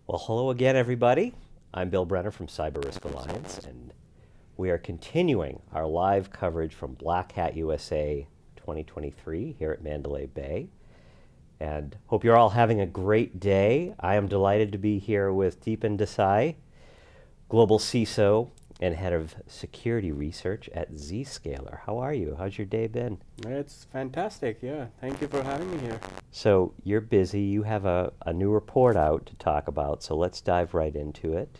Well, hello again, everybody. I'm Bill Brenner from Cyber Risk Alliance, and we are continuing our live coverage from Black Hat USA 2023 here at Mandalay Bay. And hope you're all having a great day. I am delighted to be here with Deepen Desai, Global CISO and Head of Security Research at Zscaler. How are you? How's your day been? It's fantastic, yeah. Thank you for having me here. So you're busy. You have a new report out to talk about, so let's dive right into it.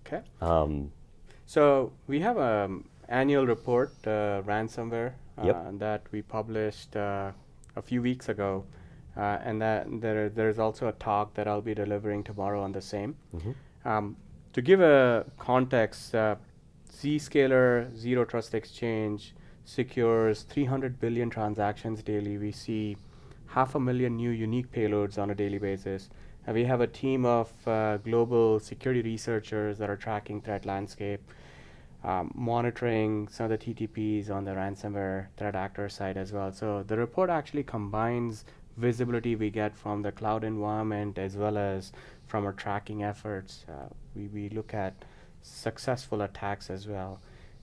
Okay. So we have an annual report, ransomware, Yep. that we published a few weeks ago, and that there's also a talk that I'll be delivering tomorrow on the same. To give a context, Zscaler Zero Trust Exchange secures 300 billion transactions daily. We see 500,000 new unique payloads on a daily basis. And we have a team of global security researchers that are tracking threat landscape, monitoring some of the TTPs on the ransomware threat actor side as well. So the report actually combines visibility we get from the cloud environment as well as from our tracking efforts. We look at successful attacks as well.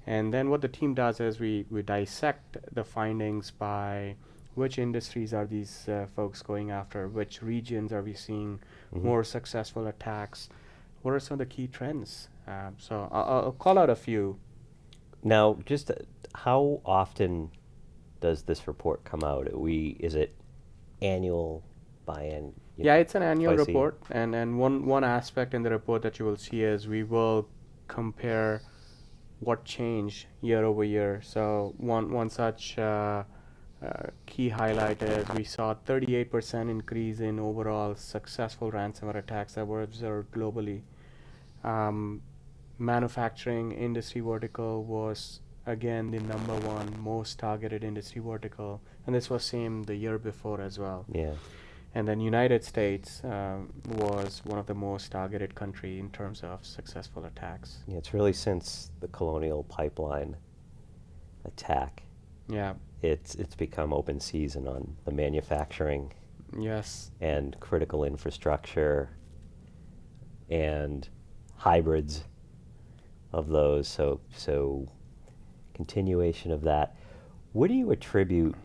And then what the team does is we dissect the findings by which industries are these folks going after, which regions are we seeing more successful attacks, what are some of the key trends. So I'll call out a few. Now, just how often does this report come out? Is it annual, bi-annual? Yeah, it's an annual twice a year? report, and one aspect in the report that you will see is we will compare what changed year over year. So one such key highlight is we saw 38% increase in overall successful ransomware attacks that were observed globally. Manufacturing industry vertical was again the number one most targeted industry vertical, and this was same the year before as well. Yeah. And then United States was one of the most targeted country in terms of successful attacks. Yeah, it's really since the Colonial Pipeline attack, Yeah. it's become open season on the manufacturing Yes. and critical infrastructure and hybrids of those. So continuation of that. What do you attribute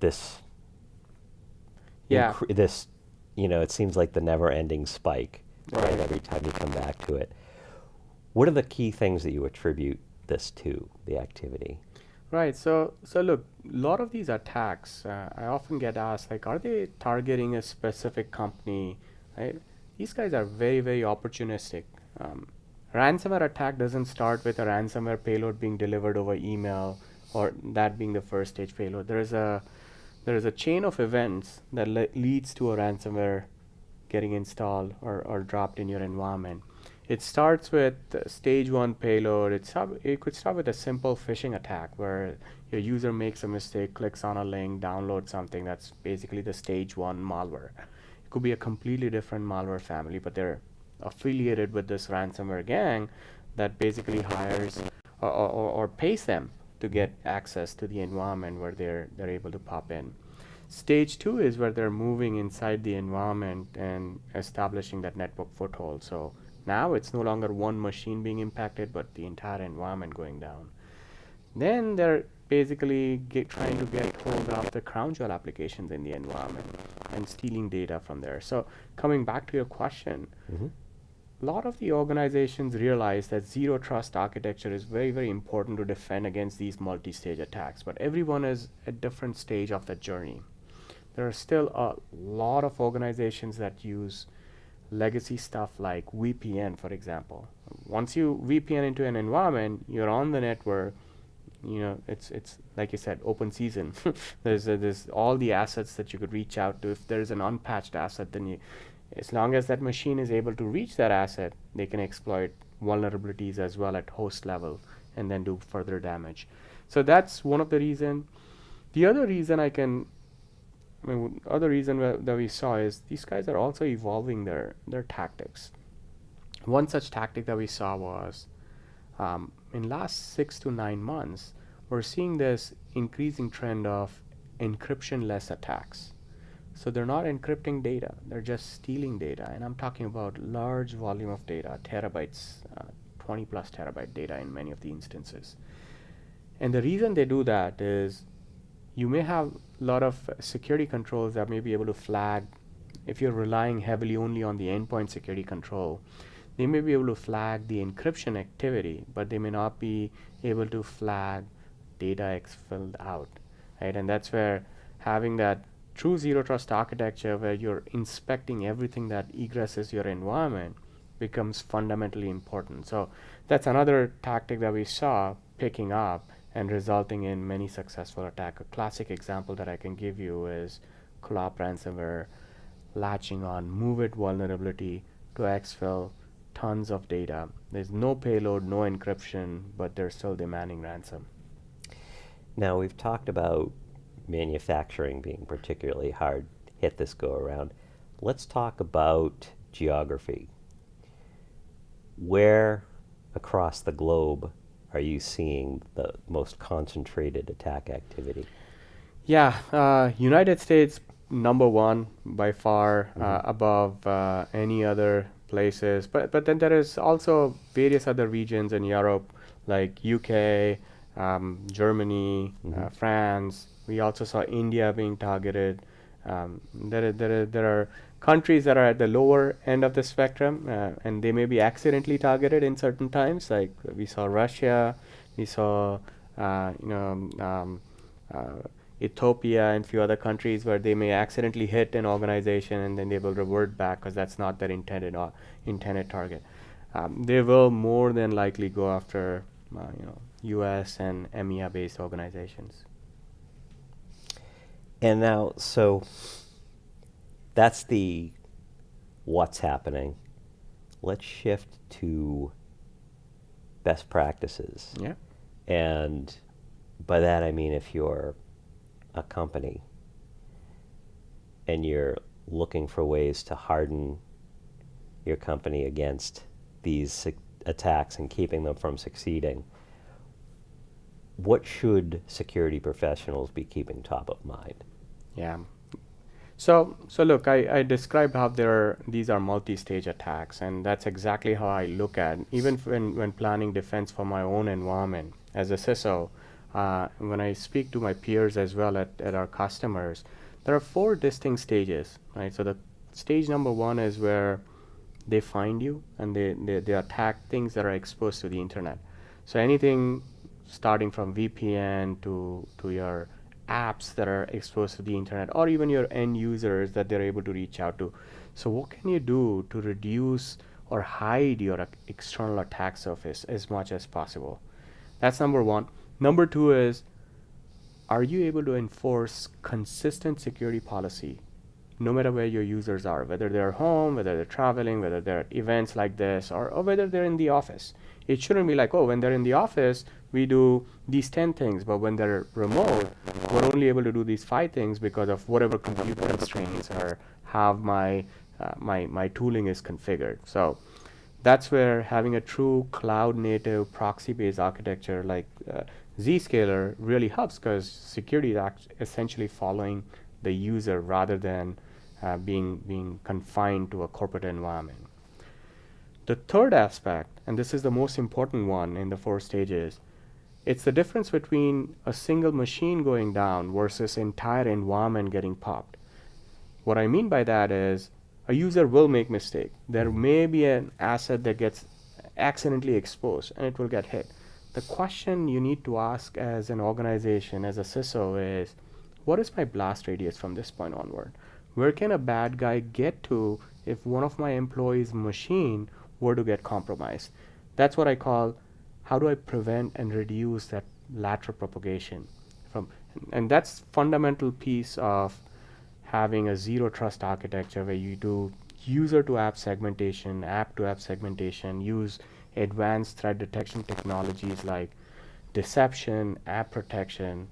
this Yeah. this, it seems like the never-ending spike, right? Right. Every time you come back to it. What are the key things that you attribute this to, the activity? Right. So look, a lot of these attacks, I often get asked, like, are they targeting a specific company? Right? These guys are very, very opportunistic. Ransomware attack doesn't start with a ransomware payload being delivered over email or that being the first stage payload. There is a chain of events that leads to a ransomware getting installed or dropped in your environment. It starts with stage one payload. It could start with a simple phishing attack where your user makes a mistake, clicks on a link, downloads something. That's basically the stage one malware. It could be a completely different malware family, but they're affiliated with this ransomware gang that basically hires or pays them to get access to the environment where they're able to pop in. Stage two is where they're moving inside the environment and establishing that network foothold. So now it's no longer one machine being impacted, but the entire environment going down. Then they're basically trying to get hold of the crown jewel applications in the environment and stealing data from there. So coming back to your question, a lot of the organizations realize that zero trust architecture is very, very important to defend against these multi-stage attacks, but everyone is at different stage of the journey. There are still a lot of organizations that use legacy stuff like VPN, for example. Once you VPN into an environment, you're on the network. It's like you said, open season. There's all the assets that you could reach out to. If there's an unpatched asset, then as long as that machine is able to reach that asset, they can exploit vulnerabilities as well at host level and then do further damage. So that's one of the reason. The other reason that we saw is these guys are also evolving their tactics. One such tactic that we saw was in last 6 to 9 months, we're seeing this increasing trend of encryption-less attacks, So they're not encrypting data, they're just stealing data. And I'm talking about large volume of data, terabytes, 20 plus terabyte data in many of the instances. And the reason they do that is you may have a lot of security controls that may be able to flag. If you're relying heavily only on the endpoint security control, they may be able to flag the encryption activity, but they may not be able to flag data exfilled out, right? And that's where having that true zero trust architecture where you're inspecting everything that egresses your environment becomes fundamentally important. So that's another tactic that we saw picking up and resulting in many successful attacks. A classic example that I can give you is collab ransomware latching on MoveIt vulnerability to exfil tons of data. There's no payload, no encryption, but they're still demanding ransom. Now, we've talked about manufacturing being particularly hard hit this go around. Let's talk about geography. Where across the globe are you seeing the most concentrated attack activity? Yeah, United States number one by far, above any other places. But then there is also various other regions in Europe like UK, Germany, France. We also saw India being targeted. There are countries that are at the lower end of the spectrum, and they may be accidentally targeted in certain times. Like we saw Russia, we saw Ethiopia and a few other countries where they may accidentally hit an organization and then they will revert back because that's not their intended target. They will more than likely go after U.S. and EMEA-based organizations. And now, so that's the what's happening. Let's shift to best practices. Yeah. And by that I mean if you're a company and you're looking for ways to harden your company against these attacks and keeping them from succeeding, what should security professionals be keeping top of mind? Yeah. So look, I described how these are multi-stage attacks, and that's exactly how I look at it. Even when planning defense for my own environment as a CISO, when I speak to my peers as well at our customers, there are 4 distinct stages, right? So the stage number 1 is where they find you and they attack things that are exposed to the internet. So anything starting from VPN to your apps that are exposed to the internet, or even your end users that they're able to reach out to. So what can you do to reduce or hide your external attack surface as much as possible? That's number 1. Number 2 is, are you able to enforce consistent security policy no matter where your users are, whether they're home, whether they're traveling, whether they're at events like this, or whether they're in the office? It shouldn't be like, oh, when they're in the office, we do these 10 things, but when they're remote, we're only able to do these 5 things because of whatever compute constraints or how my tooling is configured. So that's where having a true cloud-native proxy-based architecture like Zscaler really helps, because security is essentially following the user rather than being confined to a corporate environment. The third aspect, and this is the most important one in the 4 stages, it's the difference between a single machine going down versus entire environment getting popped. What I mean by that is a user will make mistake. There may be an asset that gets accidentally exposed and it will get hit. The question you need to ask as an organization, as a CISO, is what is my blast radius from this point onward? Where can a bad guy get to if one of my employees' machine were to get compromised? That's what I call, how do I prevent and reduce that lateral propagation and that's fundamental piece of having a zero trust architecture where you do user to app segmentation, app to app segmentation, use advanced threat detection technologies like deception, app protection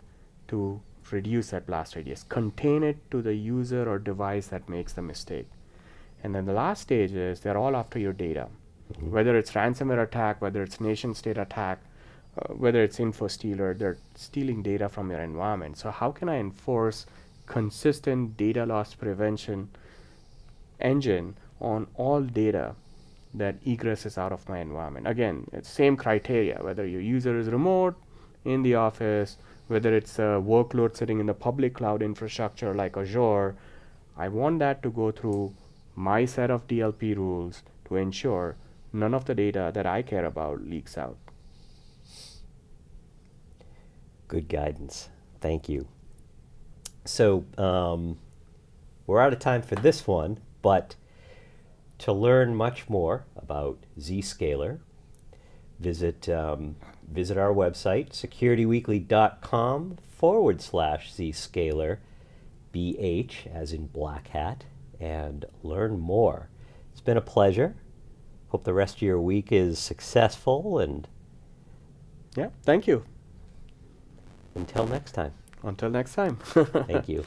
to reduce that blast radius, contain it to the user or device that makes the mistake. And then the last stage is they're all after your data, whether it's ransomware attack, whether it's nation state attack, whether it's info stealer, they're stealing data from your environment. So how can I enforce consistent data loss prevention engine on all data that egresses out of my environment. Again, it's same criteria, whether your user is remote, in the office, whether it's a workload sitting in the public cloud infrastructure like Azure. I want that to go through my set of DLP rules to ensure none of the data that I care about leaks out. Good guidance. Thank you. So we're out of time for this one, but to learn much more about Zscaler, visit our website, securityweekly.com/Zscaler, BH as in Black Hat, and learn more. It's been a pleasure. Hope the rest of your week is successful, and Yeah, thank you. until next time. Until next time. Thank you.